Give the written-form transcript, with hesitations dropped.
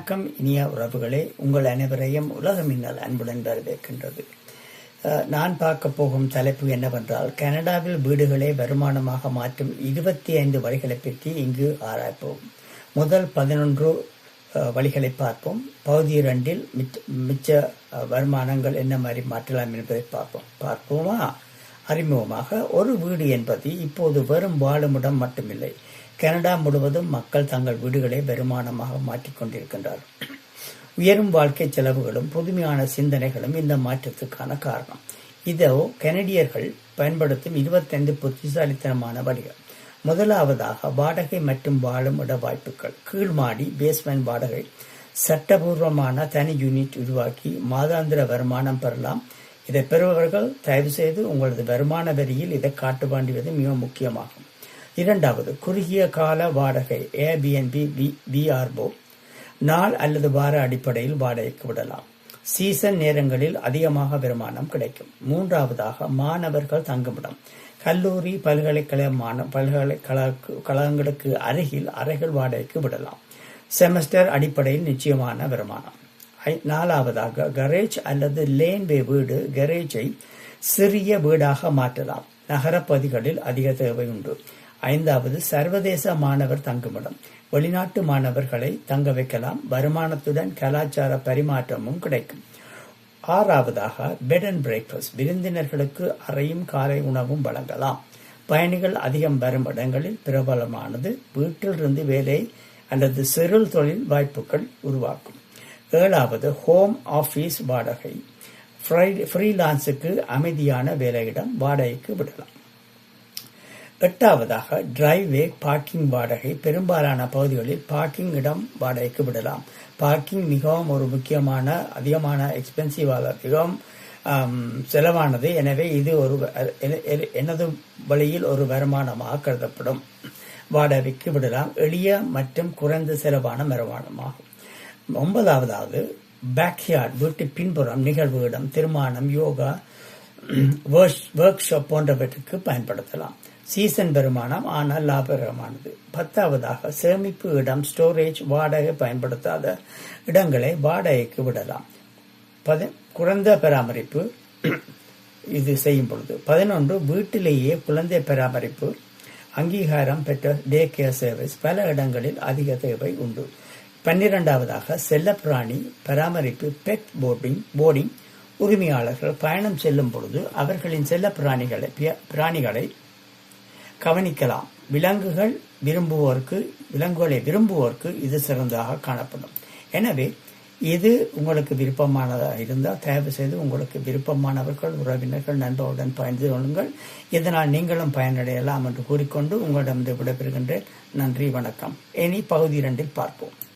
வணக்கம் இனிய உறவுகளே, உங்கள் அனைவரையும் உலக மின்னல் அன்புடன் வரவேற்கின்றது. நான் பார்க்க போகும் தலைப்பு என்னவென்றால், கனடாவில் வீடுகளை வருமானமாக மாற்றும் 25 வழிகளை பற்றி இங்கு ஆராய்ப்போம். முதல் 11 வழிகளை பார்ப்போம். பகுதி 2 மிச்ச வருமானங்கள் என்ன மாதிரி மாற்றலாம் என்பதை பார்ப்போமா? அறிமுகமாக, ஒரு வீடு என்பது இப்போது வெறும் வாழுமிடம் மட்டுமில்லை. கனடா முழுவதும் மக்கள் தங்கள் வீடுகளை வருமானமாக மாற்றிக்கொண்டிருக்கின்றார்கள். உயரும் வாழ்க்கை செலவுகளும் புதுமையான சிந்தனைகளும் இந்த மாற்றத்துக்கான காரணம். இதோ கனடியர்கள் பயன்படுத்தும் 25 புத்திசாலித்தனமான வழிகள். முதலாவதாக, வாடகை மற்றும் வாழும் இட வாய்ப்புகள். கீழ்மாடி பேஸ்மெண்ட் வாடகை. சட்டபூர்வமான தனி யூனிட் உருவாக்கி மாதாந்திர வருமானம் பெறலாம். இதை பெறுபவர்கள் தயவு செய்து உங்களது வருமான வரியில் இதை காட்ட வேண்டியது மிக முக்கியமாகும். இரண்டாவது, குறுகிய கால வாடகை. ஏர்பிஎன்பி, விஆர்ஓ. நாள் அல்லது வார அடிப்படையில் வாடகைக்கு விடலாம். சீசன் நேரங்களில் அதிகமாக வருமானம் கிடைக்கும். மூன்றாவதாக, மாணவர்கள் தங்குமிடம். கல்லூரி பல்கலைக்கழகங்களுக்கு அருகில் அறைகள் வாடகைக்கு விடலாம். செமஸ்டர் அடிப்படையில் நிச்சயமான வருமானம். நாலாவதாக, கரேஜ் அல்லது லேன்வே வீடு. கரேஜை சிறிய வீடாக மாற்றலாம். நகரப்பகுதிகளில் அதிக தேவை உண்டு. ஐந்தாவது, சர்வதேச மாணவர் தங்குமிடம். வெளிநாட்டு மாணவர்களை தங்க வைக்கலாம். வருமானத்துடன் கலாச்சார பரிமாற்றமும் கிடைக்கும். ஆறாவதாக, பெட் அண்ட் பிரேக்ஃபாஸ்ட். விருந்தினர்களுக்கு அறையும் காலை உணவும் வழங்கலாம். பயணிகள் அதிகம் வரும் இடங்களில் பிரபலமானது. வீட்டிலிருந்து வேலை அல்லது சிறு தொழில் வாய்ப்புகள் உருவாக்கும். ஏழாவது, ஹோம் ஆபீஸ் வாடகை. ஃப்ரீலான்ஸுக்கு அமைதியான வேலையிடம் வாடகைக்கு விடலாம். எட்டாவதாக, டிரைவே பார்க்கிங் வாடகை. பெரும்பாலான பகுதிகளில் பார்க்கிங் இடம் வாடகைக்கு விடலாம். பார்க்கிங் மிகவும் ஒரு முக்கியமான, அதிகமான எக்ஸ்பென்சிவாக, மிகவும் செலவானது. எனவே இது எனது வழியில் ஒரு வருமானமாக கருதப்படும். வாடகைக்கு விடலாம். எளிய மற்றும் குறைந்த செலவான வருமானமாகும். ஒன்பதாவது, பேக்யார்ட். வீட்டு பின்புறம் நிகழ்வு இடம். திருமணம், யோகா, ஒர்க் ஷாப் போன்றவற்றுக்கு பயன்படுத்தலாம். சீசன் வருமானம், ஆனால் லாபகரமானது. பத்தாவதாக, சேமிப்பு இடம். ஸ்டோரேஜ். வாடகை பயன்படுத்தாத இடங்களை வாடகைக்கு விடலாம். குறைந்த பராமரிப்பு இது செய்யும் பொழுது. 11, வீட்டிலேயே குழந்தை பராமரிப்பு. அங்கீகாரம் பெற்ற டே கேர் சர்வீஸ். பல இடங்களில் அதிக தேவை உண்டு. 12வதாக, செல்லப்பிராணி பராமரிப்பு. Pet boarding. உரிமையாளர்கள் பயணம் செல்லும் பொழுது அவர்களின் செல்ல பிராணிகளை கவனிக்கலாம். விலங்குகளை விரும்புவோருக்கு இது சிறந்ததாக காணப்படும். எனவே இது உங்களுக்கு விருப்பமானதாக இருந்தால் தயவு செய்து உங்களுக்கு விருப்பமானவர்கள், உறவினர்கள், நண்பர்களுடன் பகிர்ந்து கொள்ளுங்கள். இதனால் நீங்களும் பயனடையலாம் என்று கூறிக்கொண்டு உங்களிடம் விடைபெறுகின்றேன். நன்றி, வணக்கம். இனி பகுதி 2 பார்ப்போம்.